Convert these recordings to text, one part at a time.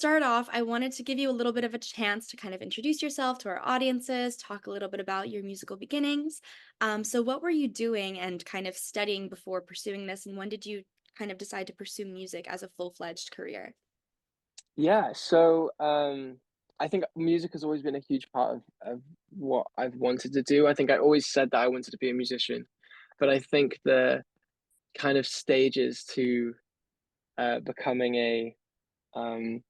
start off, I wanted to give you a little bit of a chance to kind of introduce yourself to our audiences, talk a little bit about your musical beginnings. So, what were you doing and kind of studying before pursuing this? And when did you kind of decide to pursue music as a full-fledged career? Yeah, so I think music has always been a huge part of what I've wanted to do. I think I always said that I wanted to be a musician, but I think the kind of stages to becoming a um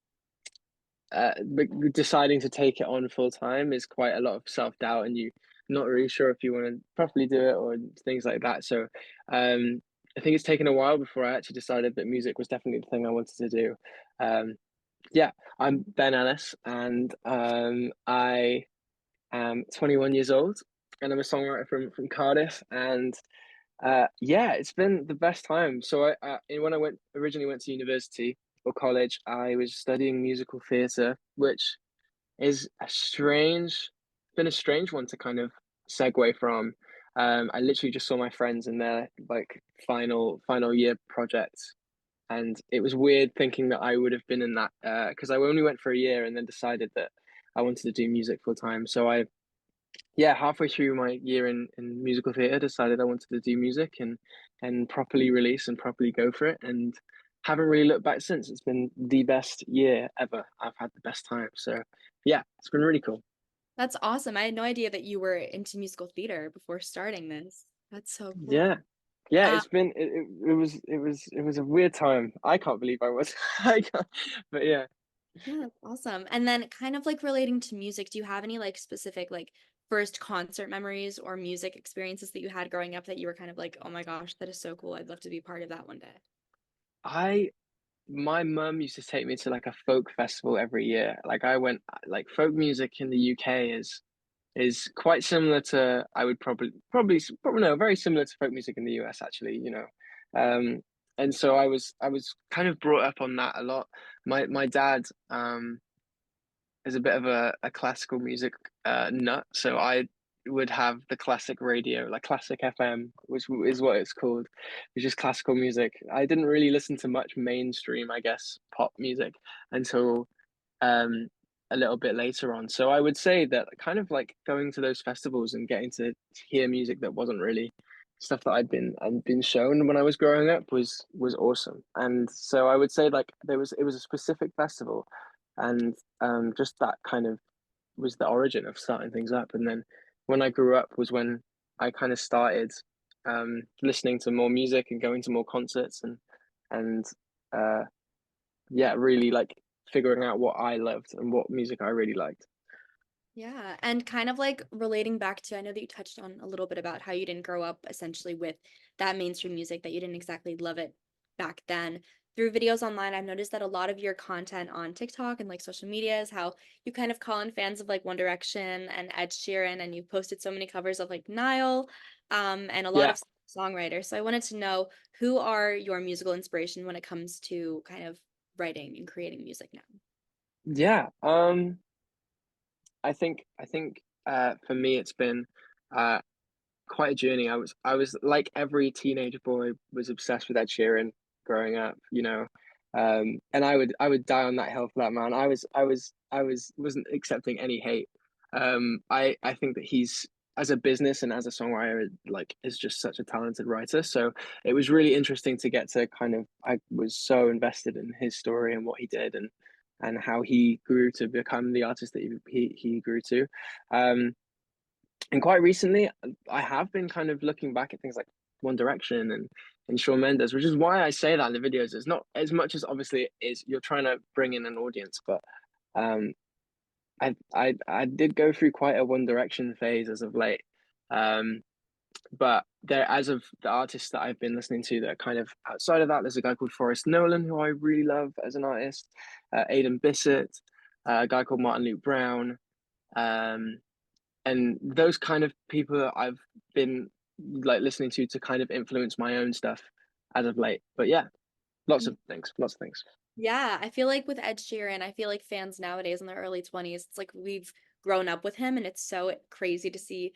deciding to take it on full time is quite a lot of self-doubt, and you not really sure if you want to properly do it or things like that. So um I think it's taken a while before I actually decided that music was definitely the thing I wanted to do. Um Yeah, I'm Ben Ellis, and I am 21 years old, and I'm a songwriter from Cardiff. And yeah, it's been the best time. So when I originally went to university or college, I was studying musical theatre, which is been a strange one to kind of segue from. I literally just saw my friends in their like final year projects, and it was weird thinking that I would have been in that because I only went for a year and then decided that I wanted to do music full time. So yeah, halfway through my year in musical theatre, decided I wanted to do music and properly release and properly go for it, and haven't really looked back since. It's been the best year ever. I've had the best time. So yeah, it's been really cool. That's awesome. I had no idea that you were into musical theater before starting this. That's so cool. Yeah. Yeah, Um, it was a weird time. I can't believe I was. I can't, but yeah. yeah, that's awesome. And then kind of like relating to music, do you have any like specific like first concert memories or music experiences that you had growing up that you were kind of like, oh my gosh, that is so cool. I'd love to be part of that one day. I My mum used to take me to like a folk festival every year. Like I went like folk music in the UK is quite similar to I would probably no, very similar to folk music in the US actually, you know. Um and so I was kind of brought up on that a lot. My dad is a bit of a classical music nut, so I would have the classic radio, like classic FM, which is what it's called, which is classical music. I didn't really listen to much mainstream, I guess, pop music until um a little bit later on. So I would say that kind of like going to those festivals and getting to hear music that wasn't really stuff that I'd been shown when I was growing up was awesome. And so I would say like it was a specific festival, and just that kind of was the origin of starting things up. And then when I grew up was when I kind of started listening to more music and going to more concerts, and uh yeah, really like figuring out what I loved and what music I really liked. Yeah, and kind of like relating back to, I know that you touched on a little bit about how you didn't grow up essentially with that mainstream music, that you didn't exactly love it back then. Through videos online, I've noticed that a lot of your content on TikTok and like social media is how you kind of call in fans of like One Direction and Ed Sheeran, and you posted so many covers of like Nile, and a lot Yeah, of songwriters. So I wanted to know, who are your musical inspiration when it comes to kind of writing and creating music now? yeah. I think for me it's been uh quite a journey. I was like every teenage boy was obsessed with Ed Sheeran growing up, you know. And I would die on that hill for that man. I wasn't accepting any hate. I think that he's as a business and as a songwriter like is just such a talented writer. So it was really interesting to get to kind of I was so invested in his story and what he did, and how he grew to become the artist that he grew to. Um and quite recently, I have been kind of looking back at things like One Direction and Shawn Mendes, which is why I say that in the videos. It's not as much as obviously it is you're trying to bring in an audience, but um, I did go through quite a One Direction phase as of late. Um, but there, as of the artists that I've been listening to that are kind of outside of that, there's a guy called Forrest Nolan who I really love as an artist, Aidan Bissett, a guy called Martin Luke Brown. Um, and those kind of people that I've been like listening to kind of influence my own stuff as of late. But yeah, lots of things. Yeah, I feel like with Ed Sheeran, I feel like fans nowadays in their early 20s, it's like we've grown up with him, and it's so crazy to see,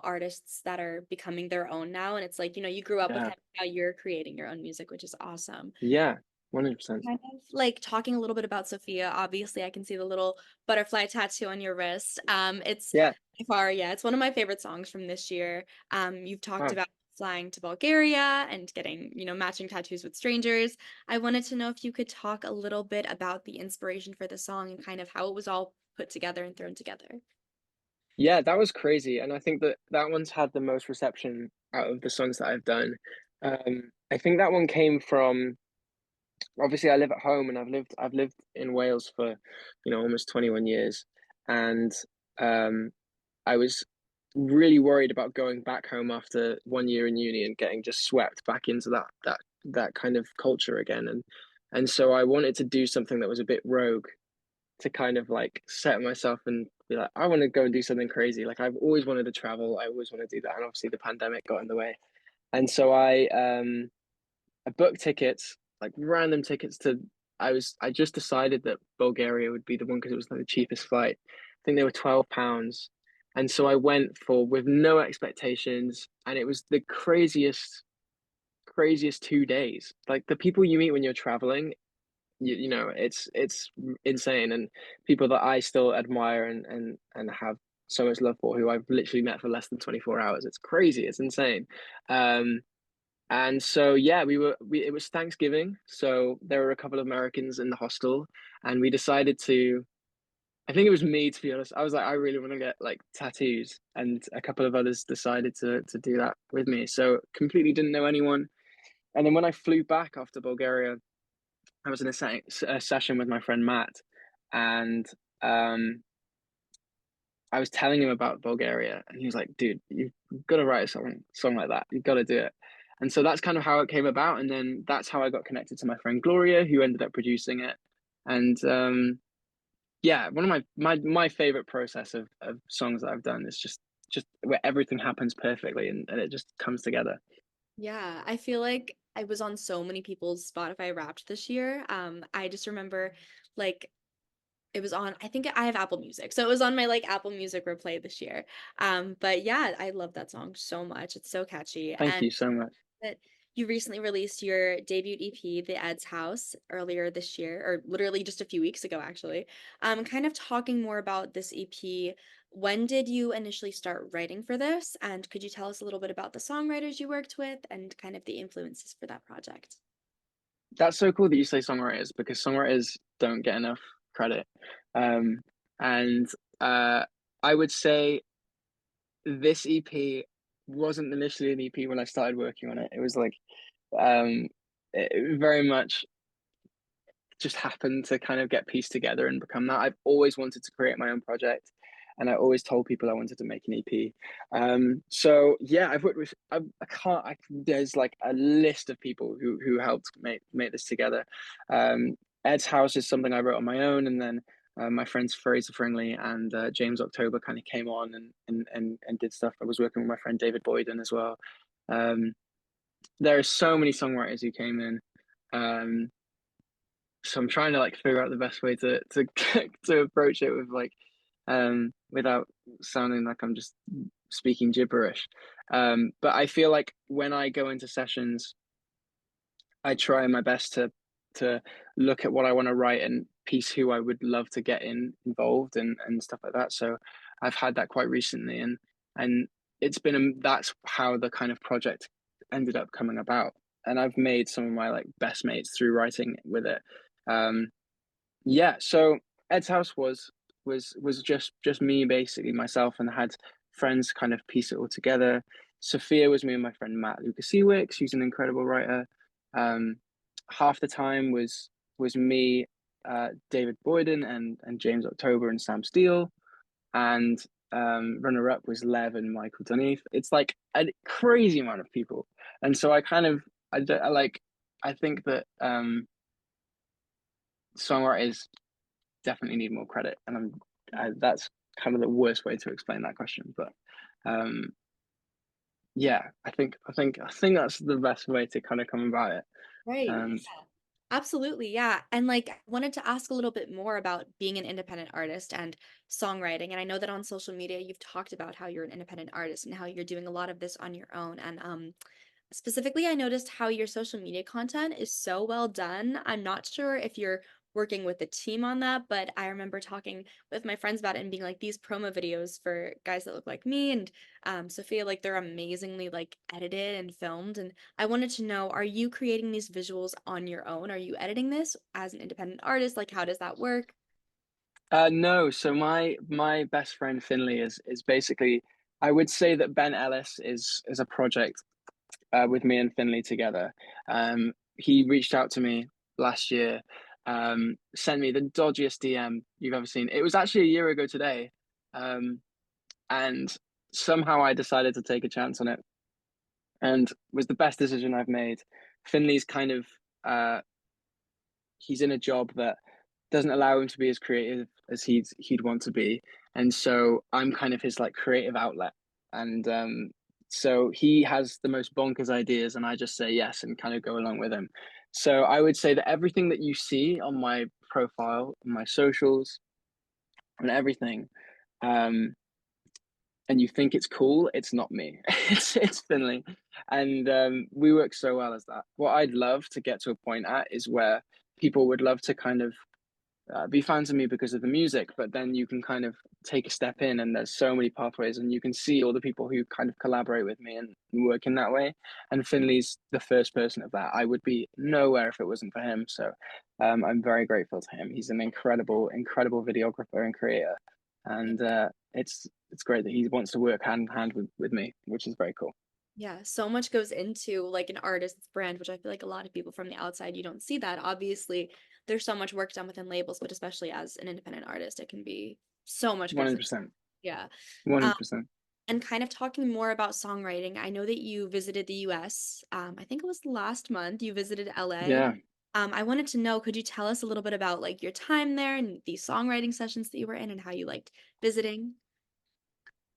artists that are becoming their own now. And it's like, you grew up with Yeah, him, now you're creating your own music, which is awesome. yeah. 100%. Kind of like talking a little bit about Sophia, obviously, I can see the little butterfly tattoo on your wrist. It's Yeah. by far, yeah, it's one of my favorite songs from this year. You've talked Wow. about flying to Bulgaria and getting, matching tattoos with strangers. I wanted to know if you could talk a little bit about the inspiration for the song and kind of how it was all put together and thrown together. Yeah, that was crazy, and I think that that one's had the most reception out of the songs that I've done. I think that one came from obviously I live at home and I've lived in Wales for, almost 21 years, and um, I was really worried about going back home after 1 year in uni and getting just swept back into that kind of culture again, and so I wanted to do something that was a bit rogue to kind of like set myself and be like, I want to go and do something crazy. Like I've always wanted to travel, I always want to do that, and obviously the pandemic got in the way, and so I booked tickets, like random tickets to. I just decided that Bulgaria would be the one because it was like the cheapest flight. I think they were £12, and so I went for with no expectations, and it was the craziest 2 days. Like the people you meet when you're traveling, it's insane, and people that I still admire and have so much love for, who I've literally met for less than 24 hours. It's crazy. It's insane. Um, and so yeah, it was Thanksgiving, so there were a couple of Americans in the hostel, and we decided to. I think it was me, to be honest. I was like, I really want to get like tattoos, and a couple of others decided to do that with me. So completely didn't know anyone. And then when I flew back after Bulgaria, I was in a session with my friend Matt, and um, I was telling him about Bulgaria, and he was like, "Dude, you've got to write a song like that. You've got to do it." And so that's kind of how it came about, and then that's how I got connected to my friend Gloria, who ended up producing it. And yeah, one of my favorite process of songs that I've done is just where everything happens perfectly and it just comes together. Yeah, I feel like I was on so many people's Spotify Wrapped this year. I just remember like it was on, I think I have Apple Music. So it was on my like Apple Music replay this year. But yeah, I love that song so much. It's so catchy. Thank And you so much. that you recently released your debut EP, The Ed's House, earlier this year, or literally just a few weeks ago, actually. Kind of talking more about this EP. When did you initially start writing for this? And could you tell us a little bit about the songwriters you worked with and kind of the influences for that project? That's so cool that you say songwriters because songwriters don't get enough credit. Um, and I would say this EP wasn't initially an EP when I started working on it. It was like um, it very much just happened to kind of get pieced together and become that. I've always wanted to create my own project, and I always told people I wanted to make an EP. So yeah, I've worked with. I can't. There's like a list of people who helped make this together. Ed's House is something I wrote on my own, and then my friends Fraser Fringley and James October kind of came on and did stuff. I was working with my friend David Boyden as well. Um, there are so many songwriters who came in. Um, so I'm trying to like figure out the best way to to approach it with like without sounding like I'm just speaking gibberish. But I feel like when I go into sessions, I try my best to look at what I want to write and piece who I would love to get involved and stuff like that. So I've had that quite recently, and it's been that's how the kind of project ended up coming about. And I've made some of my like best mates through writing with it. Um, yeah, so Ed's house was just me basically myself, and I had friends kind of piece it all together. Sophia was me and my friend Matt Lucas who's an incredible writer. Um, half the time was me, David Boyden and James October and Sam Steele, and runner up was Lev and Michael Duneath. It's like a crazy amount of people, and so I kind of I like I think that songwriters definitely need more credit, and that's kind of the worst way to explain that question. But um, yeah, I think that's the best way to kind of come about it. Right. Um, Absolutely, yeah. And like I wanted to ask a little bit more about being an independent artist and songwriting. And I know that on social media you've talked about how you're an independent artist and how you're doing a lot of this on your own. And Specifically, I noticed how your social media content is so well done. I'm not sure if you're working with a team on that, but I remember talking with my friends about it and being like, these promo videos for guys that look like me and Sophia, like they're amazingly like edited and filmed. And I wanted to know, are you creating these visuals on your own? Are you editing this as an independent artist? Like, how does that work? No, so my best friend Finley is basically, I would say that Ben Ellis is a project with me and Finley together. He reached out to me last year, sent me the dodgiest DM you've ever seen. It was actually a year ago today, and somehow I decided to take a chance on it, and was the best decision I've made. Finley's kind of uh, he's in a job that doesn't allow him to be as creative as he'd want to be, and so I'm kind of his like creative outlet, and so he has the most bonkers ideas, and I just say yes and kind of go along with him. So I would say that everything that you see on my profile, my socials, and everything, um, and you think it's cool, it's not me. It's Finley, and we work so well as that. What I'd love to get to a point at is where people would love to kind of be fans of me because of the music, but then you can kind of take a step in, and there's so many pathways, and you can see all the people who kind of collaborate with me and work in that way. And Finley's the first person of that. I would be nowhere if it wasn't for him. So I'm very grateful to him. He's an incredible, incredible videographer and creator, and it's great that he wants to work hand in hand with me, which is very cool. Yeah, so much goes into like an artist's brand, which I feel like a lot of people from the outside, you don't see that. Obviously, there's so much work done within labels, but especially as an independent artist, it can be so much One good hundred for percent. yeah. One Um, hundred percent. and kind of talking more about songwriting, I know that you visited the US. I think it was last month you visited LA. Yeah. I wanted to know, could you tell us a little bit about like your time there and the songwriting sessions that you were in and how you liked visiting?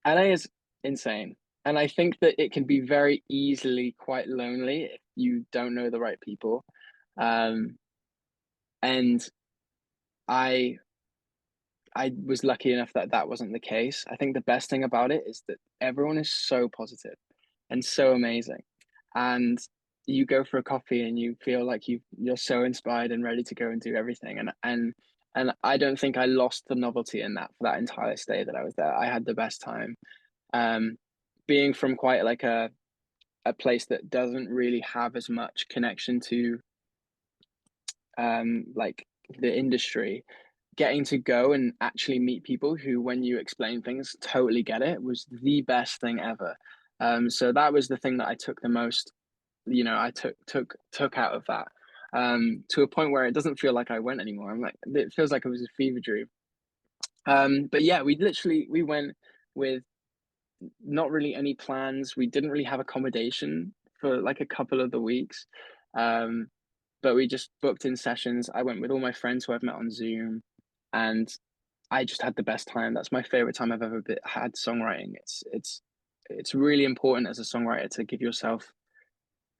LA is insane. And I think that it can be very easily quite lonely if you don't know the right people. Um, and I I was lucky enough that that wasn't the case. I think the best thing about it is that everyone is so positive and so amazing. And you go for a coffee and you feel like you're so inspired and ready to go and do everything. And I don't think I lost the novelty in that for that entire stay that I was there. I had the best time. Um, being from quite like a place that doesn't really have as much connection to like the industry, getting to go and actually meet people who, when you explain things, totally get it was the best thing ever. So that was the thing that I took the most, I took out of that. To a point where it doesn't feel like I went anymore. I'm like, it feels like it was a fever dream. But yeah, we went with not really any plans. We didn't really have accommodation for like a couple of the weeks. Um, but we just booked in sessions. I went with all my friends who I've met on Zoom, and I just had the best time. That's my favorite time I've ever had songwriting. It's really important as a songwriter to give yourself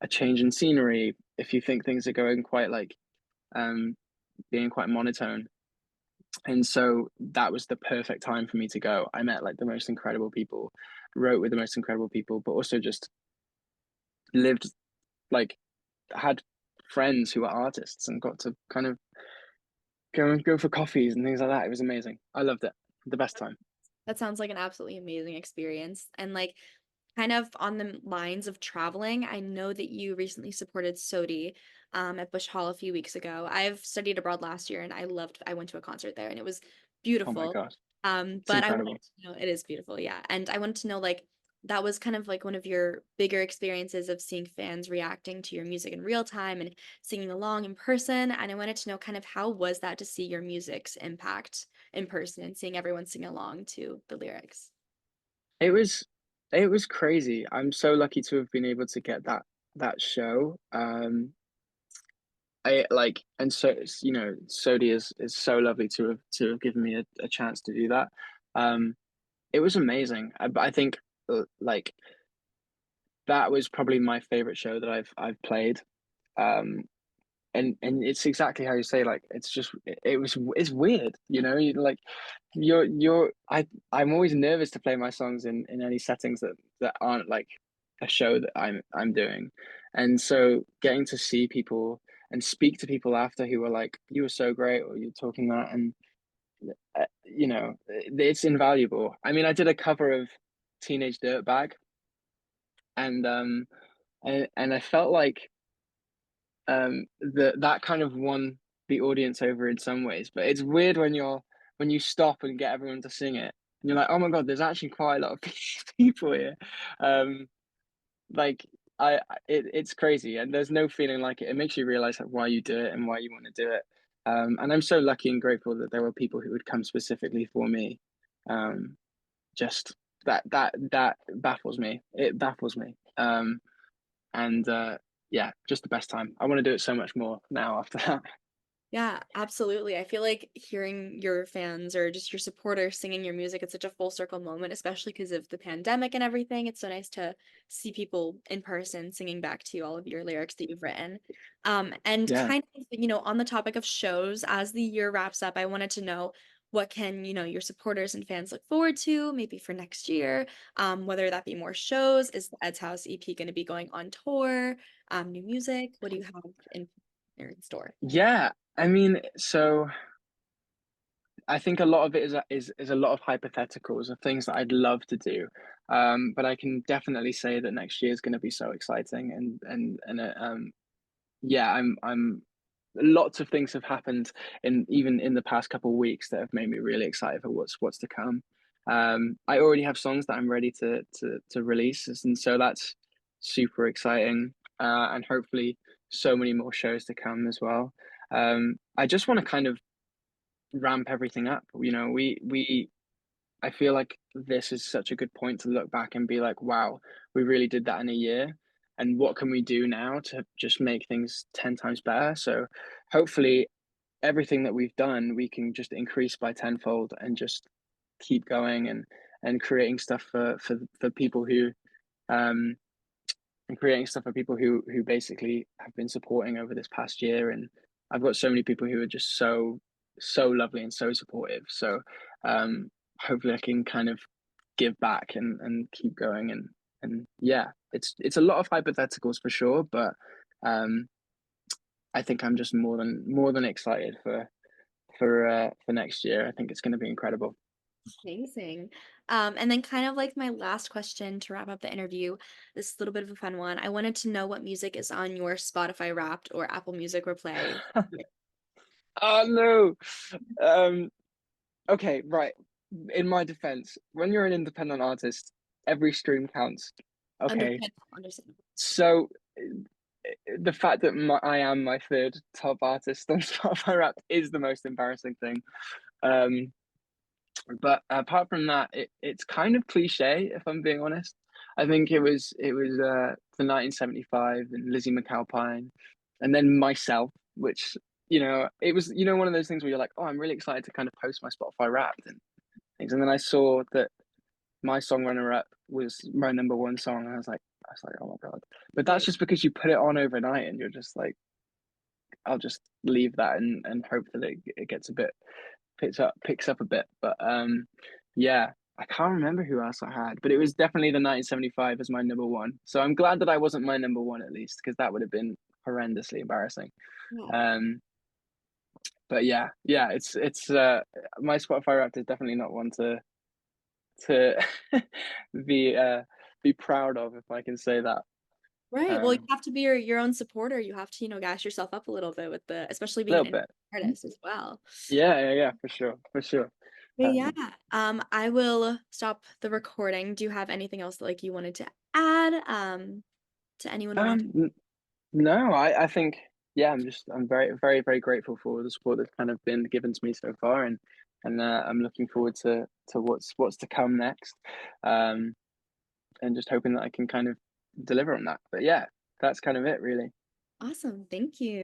a change in scenery if you think things are going quite like um being quite monotone. And so that was the perfect time for me to go. I met like the most incredible people, wrote with the most incredible people, but also just lived like had friends who were artists and got to kind of go for coffees and things like that. It was amazing. I loved it. The best time. That sounds like an absolutely amazing experience. And like kind of on the lines of traveling, I know that you recently supported Sodi at Bush Hall a few weeks ago. I've studied abroad last year and I went to a concert there and it was Oh my beautiful. gosh, it's But I wanted incredible. to know, it is beautiful, yeah. And I wanted to know, like, that was kind of like one of your bigger experiences of seeing fans reacting to your music in real time and singing along in person. And I wanted to know kind of how was that to see your music's impact in person and seeing everyone sing along to the lyrics? It was it was crazy. I'm so lucky to have been able to get that show. I like, and so Sodi is so lovely to have given me a chance to do that. Um, it was amazing. I think like that was probably my favorite show that I've played. Um, and it's exactly how you say, like it's weird, you like I'm always nervous to play my songs in any settings that aren't like a show that I'm doing. And so getting to see people and speak to people after who were like, "You were so great," or "You're talking that," and it's invaluable. I mean, I did a cover of Teenage Dirtbag, and I felt like that kind of won the audience over in some ways. But it's weird when you stop and get everyone to sing it, and you're like, "Oh my God, there's actually quite a lot of people here." Um, like it's crazy, and there's no feeling like it. It makes you realize like, why you do it and why you want to do it. And I'm so lucky and grateful that there were people who would come specifically for me. Um, just that baffles me. It baffles me. And yeah, just the best time. I want to do it so much more now after that. Yeah, absolutely. I feel like hearing your fans or just your supporters singing your music, it's such a full circle moment, especially because of the pandemic and everything. It's so nice to see people in person singing back to you all of your lyrics that you've written. And Yeah. kind of, on the topic of shows, as the year wraps up, I wanted to know what can, your supporters and fans look forward to, maybe for next year, whether that be more shows, is the Ed's House EP going to be going on tour, new music? What do you have in store? Yeah. I mean, so I think a lot of it is a lot of hypotheticals of things that I'd love to do. But I can definitely say that next year is going to be so exciting, and yeah, I'm lots of things have happened in even in the past couple of weeks that have made me really excited for what's to come. I already have songs that I'm ready to release, and so that's super exciting. And hopefully so many more shows to come as well. I just want to kind of ramp everything up. We I feel like this is such a good point to look back and be like, wow, we really did that in a year. And what can we do now to just make things 10 times better? So hopefully everything that we've done, we can just increase by tenfold and just keep going and creating stuff for people who um and creating stuff for people who basically have been supporting over this past year. And I've got so many people who are just so lovely and so supportive. So um hopefully I can kind of give back and keep going and yeah, it's a lot of hypotheticals for sure, but um I think I'm just more than excited for next year. I think it's going to be incredible. Amazing. And then kind of like my last question to wrap up the interview, this is a little bit of a fun one. I wanted to know what music is on your Spotify Wrapped or Apple Music Replay. Oh no. Um okay, right. In my defense, when you're an independent artist, every stream counts. Okay. Understandable. So the fact that I am my third top artist on Spotify Wrapped is the most embarrassing thing. Um But apart from that, it's kind of cliche, if I'm being honest. I think it was the 1975 and Lizzie McAlpine, and then myself, which it was one of those things where you're like, oh, I'm really excited to kind of post my Spotify Wrapped and things, and then I saw that my song runner up was my number one song, and I was like, oh my God. But that's Right. just because you put it on overnight, and you're just like, I'll just leave that and hope that it gets a bit picks up a bit. But yeah, I can't remember who else I had, but it was definitely the 1975 as my number one. So I'm glad that I wasn't my number one at least, because that would have been horrendously embarrassing. Yeah. Um, but yeah, it's my Spotify Wrapped is definitely not one to be uh be proud of, if I can say that. Right. Well, you Um, have to be your own supporter. You have to, gas yourself up a little bit with especially a being little an bit. independent artist as well. Yeah, for sure, for sure. But yeah, Um, I will stop the recording. Do you have anything else that like you wanted to add to anyone who wants? um, No, I think I'm very grateful for the support that's kind of been given to me so far, and I'm looking forward to what's to come next, um, and just hoping that I can kind of deliver on that. But yeah, that's kind of it really. Awesome. Thank you.